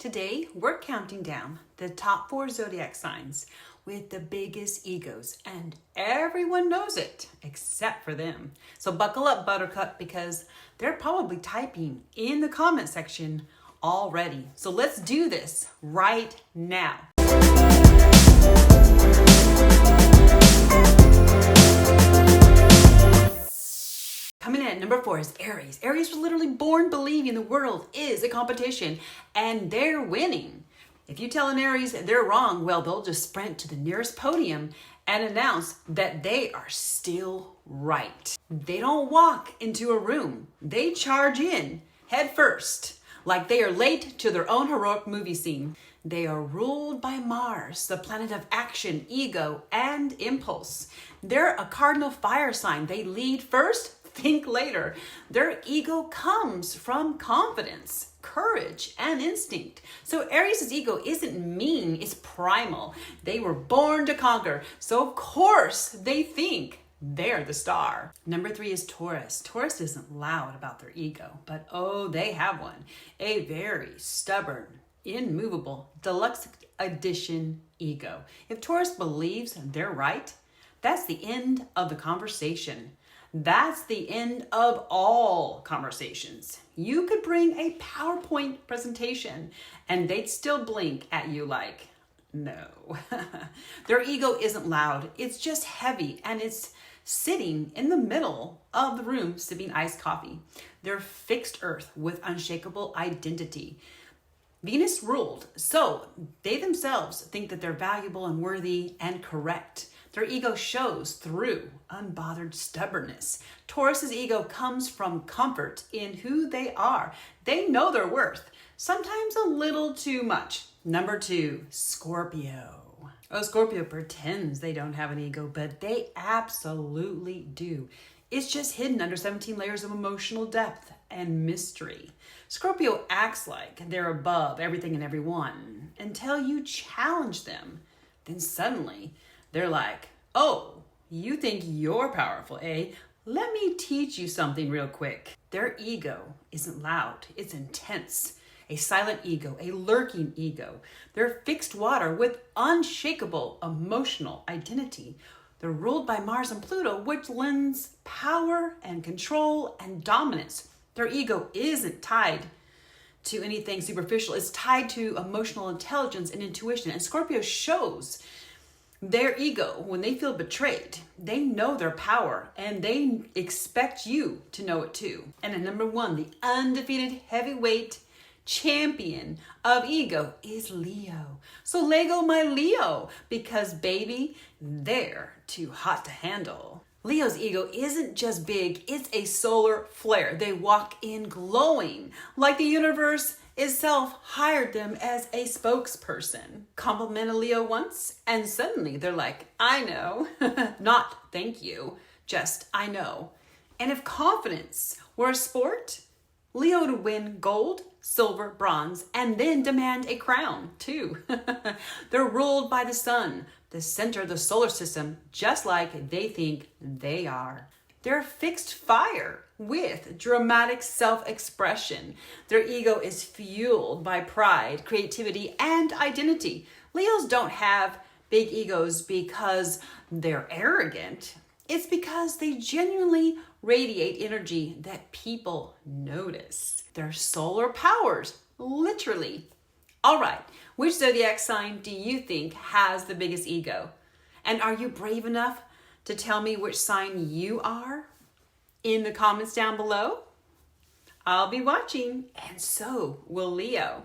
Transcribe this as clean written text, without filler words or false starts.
Today, we're counting down the top 4 zodiac signs with the biggest egos, and everyone knows it except for them. So buckle up, Buttercup, because they're probably typing in the comment section already. So let's do this right now. Coming in at number 4 is Aries. Aries was literally born believing the world is a competition and they're winning. If you tell an Aries they're wrong, well, they'll just sprint to the nearest podium and announce that they are still right. They don't walk into a room. They charge in head first, like they are late to their own heroic movie scene. They are ruled by Mars, the planet of action, ego, and impulse. They're a cardinal fire sign. They lead first, think later. Their ego comes from confidence, courage, and instinct. So Aries' ego isn't mean, it's primal. They were born to conquer, so of course they think they're the star. Number 3 is Taurus. Taurus isn't loud about their ego, but oh, they have one. A very stubborn, immovable, deluxe edition ego. If Taurus believes they're right, that's the end of the conversation. That's the end of all conversations. You could bring a PowerPoint presentation and they'd still blink at you like, no. Their ego isn't loud. It's just heavy and it's sitting in the middle of the room sipping iced coffee. They're fixed earth with unshakable identity. Venus ruled, so they themselves think that they're valuable and worthy and correct. Their ego shows through unbothered stubbornness. Taurus's ego comes from comfort in who they are. They know their worth, sometimes a little too much. Number 2, Scorpio. Oh, Scorpio pretends they don't have an ego, but they absolutely do. It's just hidden under 17 layers of emotional depth and mystery. Scorpio acts like they're above everything and everyone until you challenge them. Then suddenly, they're like, oh, you think you're powerful, eh? Let me teach you something real quick. Their ego isn't loud, it's intense. A silent ego, a lurking ego. They're fixed water with unshakable emotional identity. They're ruled by Mars and Pluto, which lends power and control and dominance. Their ego isn't tied to anything superficial. It's tied to emotional intelligence and intuition. And Scorpio shows their ego when they feel betrayed. They know their power and they expect you to know it too. And at number 1, the undefeated heavyweight champion of ego is Leo. So Lego my Leo, because baby, they're too hot to handle. Leo's ego isn't just big, it's a solar flare. They walk in glowing like the universe itself hired them as a spokesperson. Compliment a Leo once and suddenly they're like, I know. Not thank you, just I know. And if confidence were a sport, Leo would win gold, silver, bronze, and then demand a crown too. They're ruled by the sun, the center of the solar system, just like they think they are. They're fixed fire with dramatic self-expression. Their ego is fueled by pride, creativity, and identity. Leos don't have big egos because they're arrogant. It's because they genuinely radiate energy that people notice. Their solar powers, literally. All right, which zodiac sign do you think has the biggest ego? And are you brave enough to tell me which sign you are in the comments down below? I'll be watching, and so will Leo.